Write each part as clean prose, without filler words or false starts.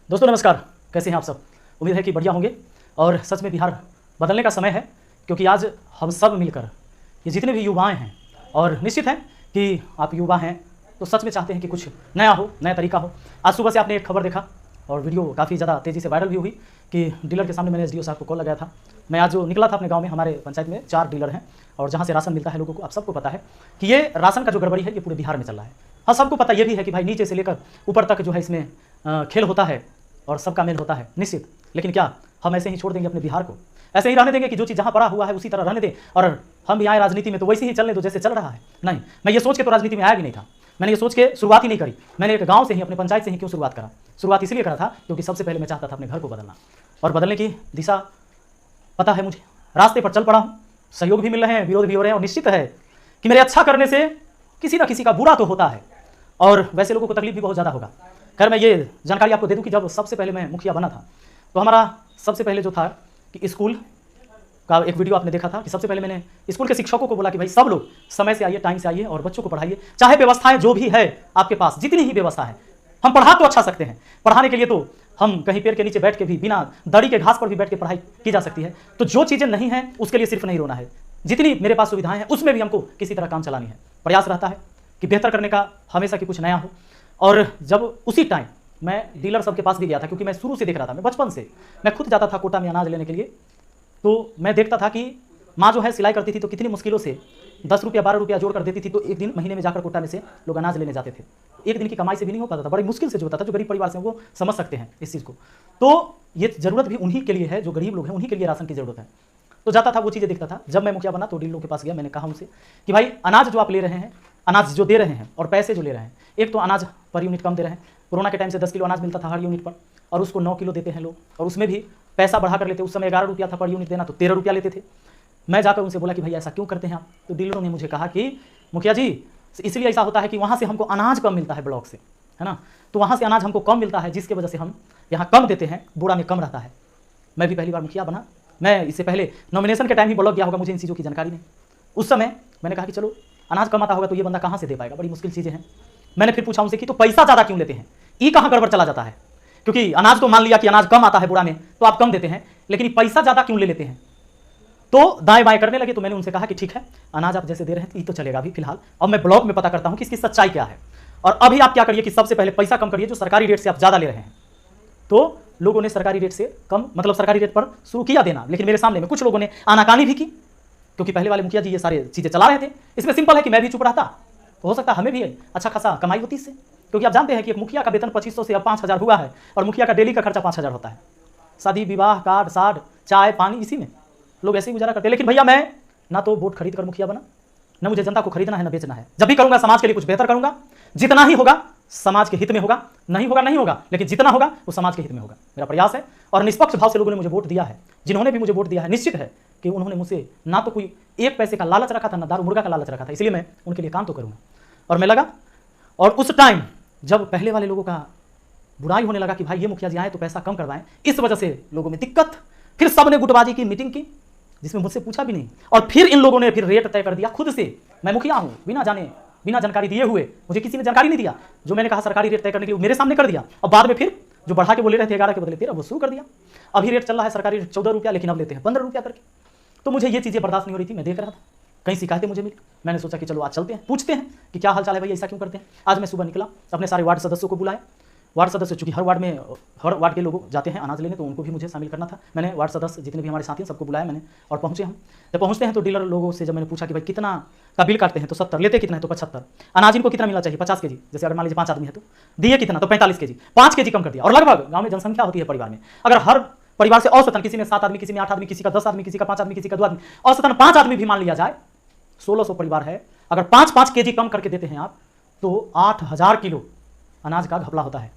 दोस्तों नमस्कार, कैसे हैं आप सब। उम्मीद है कि बढ़िया होंगे और सच में बिहार बदलने का समय है, क्योंकि आज हम सब मिलकर ये जितने भी युवाएं हैं, और निश्चित है कि आप युवा हैं तो सच में चाहते हैं कि कुछ नया हो, नया तरीका हो। आज सुबह से आपने एक खबर देखा और वीडियो काफ़ी ज़्यादा तेज़ी से वायरल भी हुई कि डीलर के सामने मैंने एसडीओ साहब को कॉल लगाया था। मैं आज जो निकला था अपने गाँव में, हमारे पंचायत में 4 डीलर हैं और जहाँ से राशन मिलता है लोगों को, आप सबको पता है कि ये राशन का जो गड़बड़ी है ये पूरे बिहार में चल रहा है। हाँ, सबको पता ये भी है कि भाई नीचे से लेकर ऊपर तक जो है इसमें खेल होता है और सबका मेल होता है निश्चित। लेकिन क्या हम ऐसे ही छोड़ देंगे अपने बिहार को? ऐसे ही रहने देंगे कि जो चीज़ जहाँ पड़ा हुआ है उसी तरह रहने दें और हम भी आए राजनीति में तो वैसे ही चलने दो जैसे चल रहा है? नहीं, मैं ये सोच के तो राजनीति में आया भी नहीं था। मैंने ये सोच के शुरुआत ही नहीं करी। मैंने एक गांव से ही, अपने पंचायत से ही क्यों शुरुआत करा? शुरुआत इसलिए करा था क्योंकि सबसे पहले मैं चाहता था अपने घर को बदलना, और बदलने की दिशा पता है मुझे। रास्ते पर चल पड़ा हूँ, सहयोग भी मिल रहे हैं, विरोध भी हो रहे हैं, और निश्चित है कि मेरे अच्छा करने से किसी न किसी का बुरा तो होता है और वैसे लोगों को तकलीफ भी बहुत ज़्यादा होगा। खैर, मैं ये जानकारी आपको दे दूं कि जब सबसे पहले मैं मुखिया बना था तो हमारा सबसे पहले जो था कि स्कूल का एक वीडियो आपने देखा था कि सबसे पहले मैंने स्कूल के शिक्षकों को बोला कि भाई सब लोग समय से आइए, टाइम से आइए और बच्चों को पढ़ाइए। चाहे व्यवस्थाएं जो भी है आपके पास, जितनी ही व्यवस्था है, हम पढ़ा तो अच्छा सकते हैं। पढ़ाने के लिए तो हम कहीं पेड़ के नीचे बैठ के भी, बिना दड़ी के घास पर भी बैठ के पढ़ाई की जा सकती है। तो जो चीज़ें नहीं हैं उसके लिए सिर्फ नहीं रोना है, जितनी मेरे पास सुविधाएं हैं उसमें भी हमको किसी तरह काम चलानी है। प्रयास रहता है कि बेहतर करने का, हमेशा कि कुछ नया हो। और जब उसी टाइम मैं डीलर सबके पास भी गया था, क्योंकि मैं शुरू से देख रहा था, मैं बचपन से मैं खुद जाता था कोटा में अनाज लेने के लिए, तो मैं देखता था कि माँ जो है सिलाई करती थी तो कितनी मुश्किलों से 10 रुपया 12 रुपया जोड़ कर देती थी, तो एक दिन महीने में जाकर कोटा में से लोग अनाज लेने जाते थे। एक दिन की कमाई से भी नहीं हो पाता था, बड़ी मुश्किल से जो होता था। जो गरीब परिवार से वो समझ सकते हैं इस चीज़ को। तो ये ज़रूरत भी उन्हीं के लिए है, जो गरीब लोग हैं उन्हीं के लिए राशन की ज़रूरत है। तो जाता था, वो चीज़ें देखता था। जब मैं मुखिया बना तो डीलरों के पास गया, मैंने कहा उनसे कि भाई अनाज जो आप ले रहे हैं, अनाज जो दे रहे हैं और पैसे जो ले रहे हैं, एक तो अनाज पर यूनिट कम दे रहे हैं। कोरोना के टाइम से 10 किलो अनाज मिलता था हर यूनिट पर, और उसको 9 किलो देते हैं लोग, और उसमें भी पैसा बढ़ा कर लेते। उस समय 11 रुपया था पर यूनिट देना, तो 13 रुपया लेते थे। मैं जाकर उनसे बोला कि भाई ऐसा क्यों करते हैं आप? तो डीलरों ने मुझे कहा कि मुखिया जी, इसलिए ऐसा होता है कि वहाँ से हमको अनाज कम मिलता है ब्लॉक से, है ना, तो वहाँ से अनाज हमको कम मिलता है, जिसकी वजह से हम यहाँ कम देते हैं, बोरा में कम रहता है। मैं भी पहली बार मुखिया बना, मैं इससे पहले नॉमिनेशन के टाइम ही ब्लॉक गया होगा, मुझे इन चीज़ों की जानकारी नहीं। उस समय मैंने कहा कि चलो अनाज कम आता होगा तो ये बंदा कहाँ से दे पाएगा, बड़ी मुश्किल चीज़ें हैं। मैंने फिर पूछा उनसे कि तो पैसा ज़्यादा क्यों लेते हैं, ये कहाँ गड़बड़ चला जाता है? क्योंकि अनाज तो मान लिया कि अनाज कम आता है बुरा में तो आप कम देते हैं, लेकिन पैसा ज़्यादा क्यों ले लेते हैं? तो दाएं बाएं करने लगे। तो मैंने उनसे कहा कि ठीक है, अनाज आप जैसे दे रहे हैं ये तो चलेगा अभी फिलहाल, अब मैं ब्लॉक में पता करता हूँ कि इसकी सच्चाई क्या है। और अभी आप क्या करिए कि सबसे पहले पैसा कम करिए, जो सरकारी रेट से आप ज़्यादा ले रहे हैं। तो लोगों ने सरकारी रेट से कम, मतलब सरकारी रेट पर शुरू किया देना, लेकिन मेरे सामने में कुछ लोगों ने आनाकानी भी की, क्योंकि पहले वाले मुखिया जी ये सारी चीज़ें चला रहे थे। इसमें सिंपल है कि मैं भी चुप रहता तो हो सकता है हमें भी अच्छा खासा कमाई होती इससे, क्योंकि आप जानते हैं कि एक मुखिया का वेतन 2500 से अब 5000 हुआ है, और मुखिया का डेली का खर्चा 5000 होता है। शादी विवाह, कार्ड साढ़, चाय पानी, इसी में लोग ऐसे ही गुजारा करते हैं। लेकिन भैया मैं ना तो वोट खरीद कर मुखिया बना, ना मुझे जनता को खरीदना है ना बेचना है। जब भी करूंगा समाज के लिए कुछ बेहतर करूंगा, जितना ही होगा समाज के हित में होगा, नहीं होगा नहीं होगा, लेकिन जितना होगा वो समाज के हित में होगा। मेरा प्रयास है, और निष्पक्ष भाव से लोगों ने मुझे वोट दिया है। जिन्होंने भी मुझे वोट दिया है, निश्चित है कि उन्होंने मुझसे ना तो कोई एक पैसे का लालच रखा था, ना दारू मुर्गा का लालच रखा था, इसलिए मैं उनके लिए काम तो करूँगा। और मैं लगा, और उस टाइम जब पहले वाले लोगों का बुराई होने लगा कि भाई ये मुखिया जी आए तो पैसा कम करवाएं, इस वजह से लोगों में दिक्कत, फिर सबने गुटबाजी की, मीटिंग की, जिसमें मुझसे पूछा भी नहीं, और फिर इन लोगों ने फिर रेट तय कर दिया खुद से। मैं मुखिया हूँ, बिना जाने बिना जानकारी दिए हुए, मुझे किसी ने जानकारी नहीं दिया। जो मैंने कहा सरकारी रेट तय करने के लिए मेरे सामने कर दिया, और बाद में फिर जो बढ़ा के बोले रहे थे 11 के बदले 13, वो शुरू कर दिया। अभी रेट चल रहा है सरकारी रेट 14 रुपया, लेकिन अब लेते हैं 15 रुपया करके। तो मुझे ये चीज़ें बर्दाश्त नहीं हो रही थी, मैं देख रहा था, कई शिकायतें मुझे मिली। मैंने सोचा कि चलो आज चलते हैं, पूछते हैं कि क्या हाल चाल है भाई, ऐसा क्यों करते हैं। आज मैं सुबह निकला, अपने सारे वार्ड सदस्यों को बुलाया। वार्ड सदस्य, चूंकि हर वार्ड के लोग जाते हैं अनाज लेने, तो उनको भी मुझे शामिल करना था। मैंने वार्ड सदस्य जितने भी हमारे साथी हैं सबको बुलाया मैंने, और पहुंचे हम। जब पहुंचते हैं तो डीलर लोगों से जब मैंने पूछा कि भाई कितना का बिल काटते हैं, तो 70, लेते कितना है तो 75, अनाज इनको कितना मिलना चाहिए 50 kg, जैसे अगर मान लीजिए 5 आदमी है तो दिए कितना, तो 45 kg, 5 kg कम कर दिया। और लगभग गाँव में जनसंख्या होती है परिवार में, अगर हर परिवार से औसतन किसी में 7 आदमी, किसी में 8 आदमी, किसी का 10 आदमी, किसी का 5 आदमी, किसी का 2 आदमी, औसतन 5 आदमी भी मान लिया जाए, 1600 परिवार है, अगर 5-5 kg कम करके देते हैं आप, तो 8000 किलो अनाज का घपला होता है,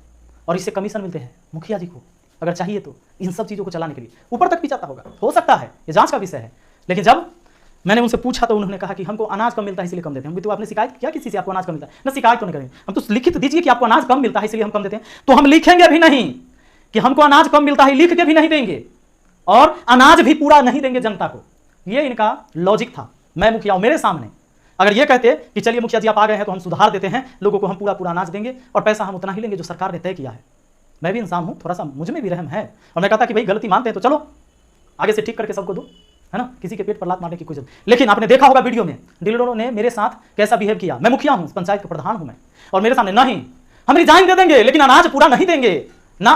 और इससे कमीशन मिलते हैं मुखिया जी को। अगर चाहिए तो इन सब चीज़ों को चलाने के लिए ऊपर तक भी जाता होगा, हो सकता है, ये जांच का विषय है। लेकिन जब मैंने उनसे पूछा तो उन्होंने कहा कि हमको अनाज कम मिलता है इसलिए कम देते हैं। तो आपने शिकायत किया किसी से आपको अनाज कम मिलता है? ना, शिकायत तो नहीं करेंगे हम, तो लिखित दीजिए कि आपको अनाज कम मिलता है इसलिए हम कम देते हैं। तो हम लिखेंगे भी नहीं कि हमको अनाज कम मिलता है, लिख के भी नहीं देंगे, और अनाज भी पूरा नहीं देंगे जनता को। ये इनका लॉजिक था। मैं मुखिया हूं, मेरे सामने अगर ये कहते कि चलिए मुखिया जी आप आ गए हैं तो हम सुधार देते हैं, लोगों को हम पूरा पूरा अनाज देंगे और पैसा हम उतना ही लेंगे जो सरकार ने तय किया है, मैं भी इंसान हूँ, थोड़ा सा मुझ में भी रहम है। और मैं कहता कि भाई गलती मानते हैं तो चलो आगे से ठीक करके सबको दो, है ना, किसी के पेट पर लात मारने की कोई जरूरत। लेकिन आपने देखा होगा वीडियो में डीलरों ने मेरे साथ कैसा बिहेव किया। मैं मुखिया हूँ, पंचायत का प्रधान हूँ मैं, और मेरे सामने नहीं हम रिजाइन दे देंगे लेकिन अनाज पूरा नहीं देंगे ना।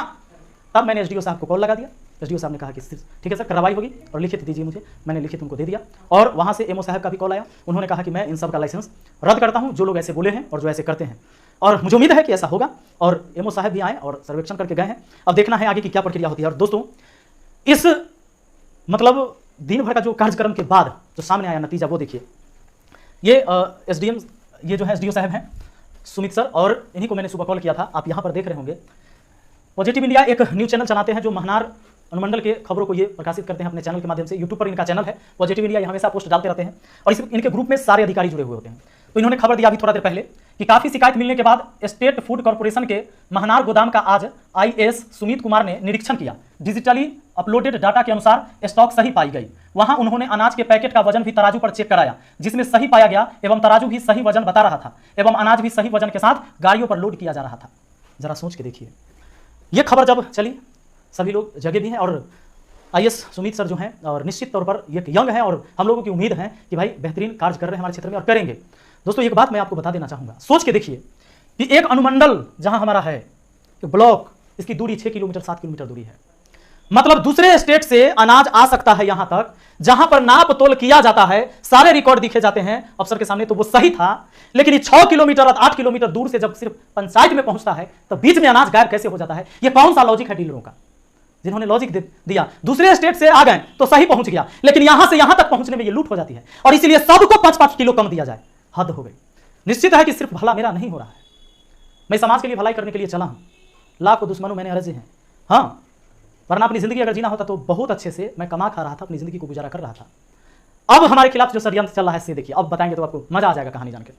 तब मैंने एसडीओ साहब को कॉल लगा दिया। एसडीओ साहब ने कहा कि ठीक है सर, कार्रवाई होगी और लिखित दीजिए मुझे। मैंने लिखित उनको दे दिया और वहाँ से एमओ साहब का भी कॉल आया। उन्होंने कहा कि मैं इन सब का लाइसेंस रद्द करता हूँ जो लोग ऐसे बोले हैं और जो ऐसे करते हैं, और मुझे उम्मीद है कि ऐसा होगा। और एमओ साहब भी आए और सर्वेक्षण करके गए हैं। अब देखना है आगे की क्या प्रक्रिया होती है। और दोस्तों, इस मतलब दिन भर का जो कार्यक्रम के बाद जो सामने आया नतीजा वो देखिए। ये एसडीएम, ये जो है एसडीओ साहब हैं सुमित सर, और इन्हीं को मैंने सुबह कॉल किया था। आप यहाँ पर देख रहे होंगे पॉजिटिव इंडिया एक न्यूज़ चैनल चलाते हैं जो महनार अनुमंडल के खबरों को ये प्रकाशित करते हैं अपने चैनल के माध्यम से। यूट्यूब पर इनका चैनल है पॉजिटिव इंडिया, ये हमेशा पोस्ट डालते रहते हैं और इनके ग्रुप में सारे अधिकारी जुड़े हुए होते हैं। तो इन्होंने खबर दिया अभी थोड़ा देर पहले कि काफ़ी शिकायत मिलने के बाद स्टेट फूड कॉर्पोरेशन के महनार गोदाम का आज आईएएस सुमित कुमार ने निरीक्षण किया। डिजिटली अपलोडेड डाटा के अनुसार स्टॉक सही पाई गई। वहां उन्होंने अनाज के पैकेट का वजन भी तराजू पर चेक कराया, जिसमें सही पाया गया एवं तराजू भी सही वजन बता रहा था एवं अनाज भी सही वजन के साथ गाड़ियों पर लोड किया जा रहा था। जरा सोच के देखिए, ये खबर जब चली सभी लोग जगे भी हैं। और आईएएस सुमित सर जो हैं और निश्चित तौर पर ये यंग है और हम लोगों की उम्मीद है कि भाई बेहतरीन कार्य कर रहे हैं हमारे क्षेत्र में और करेंगे। दोस्तों एक बात मैं आपको बता देना चाहूँगा, सोच के देखिए कि एक अनुमंडल जहां हमारा है, एक ब्लॉक, इसकी दूरी 6 किलोमीटर 7 किलोमीटर दूरी है। मतलब दूसरे स्टेट से अनाज आ सकता है यहां तक, जहां पर नाप तोल किया जाता है, सारे रिकॉर्ड दिखे जाते हैं अफसर के सामने, तो वो सही था। लेकिन ये 6 किलोमीटर 8 किलोमीटर दूर से जब सिर्फ पंचायत में पहुंचता है तो बीच में अनाज गायब कैसे हो जाता है? ये कौन सा लॉजिक है डीलरों का, जिन्होंने लॉजिक दिया? दूसरे स्टेट से आ गए तो सही पहुंच गया, लेकिन यहां से यहां तक पहुंचने में ये लूट हो जाती है और इसीलिए सबको 5-5 किलो कम दिया जाए। हद हो गई। निश्चित है कि सिर्फ भला मेरा नहीं हो रहा है, मैं समाज के लिए भलाई करने के लिए चला हूं। लाखों दुश्मनों मैंने अर्जे हैं, हाँ, वरना अपनी जिंदगी अगर जीना होता तो बहुत अच्छे से मैं कमा खा रहा था, अपनी जिंदगी को गुजारा कर रहा था। अब हमारे खिलाफ जो षड्यंत्र चल रहा है, से देखिए, अब बताएंगे तो आपको मजा आ जाएगा कहानी जान के।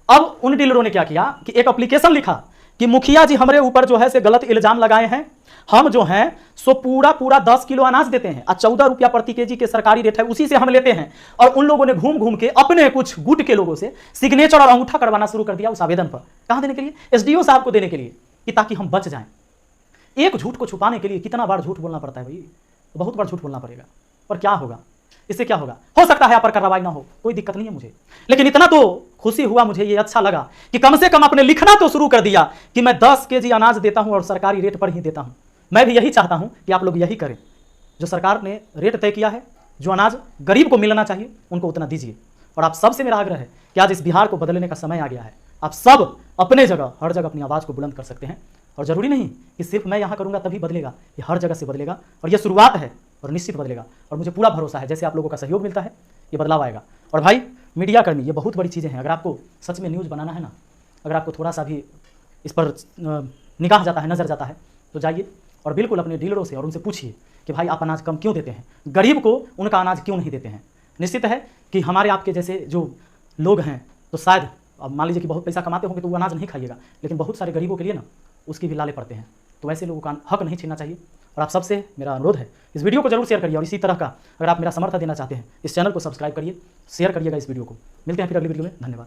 अब उन डीलरों ने क्या किया कि एक एप्लीकेशन लिखा कि मुखिया जी हमारे ऊपर जो है से गलत इल्जाम लगाए हैं, हम जो हैं सो पूरा 10 किलो अनाज देते हैं और 14 रुपया प्रति केजी के सरकारी रेट है, उसी से हम लेते हैं। और उन लोगों ने घूम घूम के अपने कुछ गुट के लोगों से सिग्नेचर और अंगूठा करवाना शुरू कर दिया उस आवेदन पर। कहां देने के लिए? एसडीओ साहब को देने के लिए, कि ताकि हम बच जाएं। एक झूठ को छुपाने के लिए कितना बार झूठ बोलना पड़ता है भाई, बहुत बार झूठ बोलना पड़ेगा। और क्या होगा इससे? क्या होगा? हो सकता है आप पर कार्रवाई ना हो, कोई दिक्कत नहीं है मुझे, लेकिन इतना तो खुशी हुआ मुझे, ये अच्छा लगा कि कम से कम आपने लिखना तो शुरू कर दिया कि मैं 10 केजी अनाज देता हूं और सरकारी रेट पर ही देता हूं। मैं भी यही चाहता हूं कि आप लोग यही करें, जो सरकार ने रेट तय किया है, जो अनाज गरीब को मिलना चाहिए उनको उतना दीजिए। और आप सबसे मेरा आग्रह है कि आज इस बिहार को बदलने का समय आ गया है। आप सब अपने जगह, हर जगह अपनी आवाज़ को बुलंद कर सकते हैं और जरूरी नहीं कि सिर्फ मैं यहाँ करूँगा तभी बदलेगा, ये हर जगह से बदलेगा और ये शुरुआत है और निश्चित बदलेगा। और मुझे पूरा भरोसा है जैसे आप लोगों का सहयोग मिलता है ये बदलाव आएगा। और भाई मीडिया कर्मी, ये बहुत बड़ी चीज़ें हैं। अगर आपको सच में न्यूज़ बनाना है ना, अगर आपको थोड़ा सा भी इस पर निगाह जाता है, नज़र जाता है, तो जाइए और बिल्कुल अपने डीलरों से और उनसे पूछिए कि भाई आप अनाज कम क्यों देते हैं, गरीब को उनका अनाज क्यों नहीं देते हैं। निश्चित है कि हमारे आपके जैसे जो लोग हैं तो शायद अब मान लीजिए कि बहुत पैसा कमाते होंगे तो वो अनाज नहीं खाइएगा, लेकिन बहुत सारे गरीबों के लिए ना उसकी भी लाले पड़ते हैं। तो वैसे लोगों का हक नहीं छीनना चाहिए। और आप सबसे मेरा अनुरोध है, इस वीडियो को जरूर शेयर करिए और इसी तरह का अगर आप मेरा समर्थन देना चाहते हैं, इस चैनल को सब्सक्राइब करिए, शेयर करिएगा इस वीडियो को। मिलते हैं फिर अगली वीडियो में, धन्यवाद।